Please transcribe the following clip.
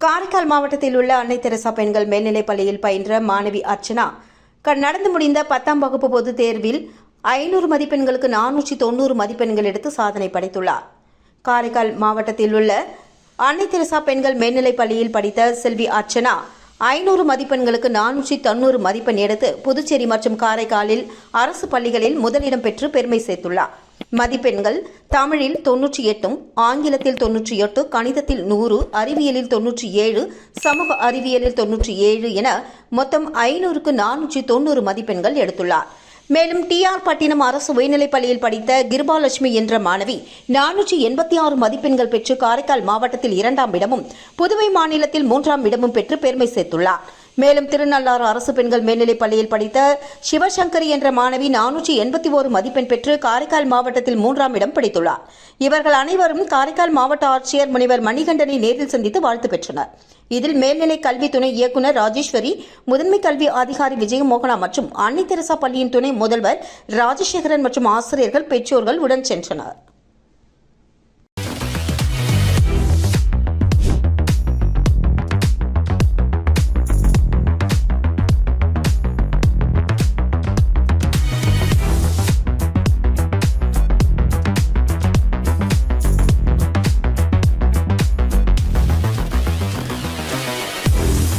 காரைக்கால் மாவட்டத்தில் உள்ள அன்னை தெரசா பெண்கள் மேல்நிலைப் பள்ளியில் பயின்ற மாணவி அர்ச்சனா நடந்து முடிந்த 10ஆம் வகுப்பு பொதுத் தேர்வில் 500 மதிப்பெண்களுக்கு 490 மதிப்பெண்கள் எடுத்து சாதனை படைத்துள்ளார். காரைக்கால் மாவட்டத்தில் உள்ள அன்னை தெரசா பெண்கள் மேல்நிலைப் பள்ளியில் படித்த செல்வி அர்ச்சனா 500 மதிப்பெண்களுக்கு 490 மதிப்பெண் எடுத்து புதுச்சேரி மற்றும் காரைக்காலில் அரசு பள்ளிகளில் முதலிடம் பெற்று பெருமை சேர்த்துள்ளார். மதிப்பெண்கள் தமிழில் 98, ஆங்கிலத்தில் 98, கணிதத்தில் 100, அறிவியலில் 97, சமூக அறிவியலில் 97 என மொத்தம் 500க்கு 490 மதிப்பெண்கள் எடுத்துள்ளார். மேலும் TR பட்டினம் அரசு உயர்நிலைப் பள்ளியில் படித்த கிருபாலட்சுமி என்ற மாணவி 486 மதிப்பெண்கள் பெற்று காரைக்கால் மாவட்டத்தில் 2ஆம் இடமும் புதுவை மாநிலத்தில் 3ஆம் இடமும் பெற்று பெருமை சேர்த்துள்ளார். மேலும் திருநள்ளாறு அரசு பெண்கள் மேல்நிலைப் பள்ளியில் படித்த சிவசங்கரி என்ற மாணவி 481 மதிப்பெண் பெற்று காரைக்கால் மாவட்டத்தில் 3ஆம் இடம் பிடித்துள்ளார். இவர்கள் அனைவரும் காரைக்கால் மாவட்ட ஆட்சியர் முனைவர் மணிகண்டனை நேரில் சந்தித்து வாழ்த்து பெற்றனர். இதில் மேல்நிலை கல்வி துணை இயக்குநர் ராஜேஸ்வரி, முதன்மை கல்வி அதிகாரி விஜயமோகனா மற்றும் அன்னை தெரசா பள்ளியின் துணை முதல்வர் ராஜசேகரன் மற்றும் ஆசிரியர்கள், பெற்றோர்கள் உடன் சென்றனர்.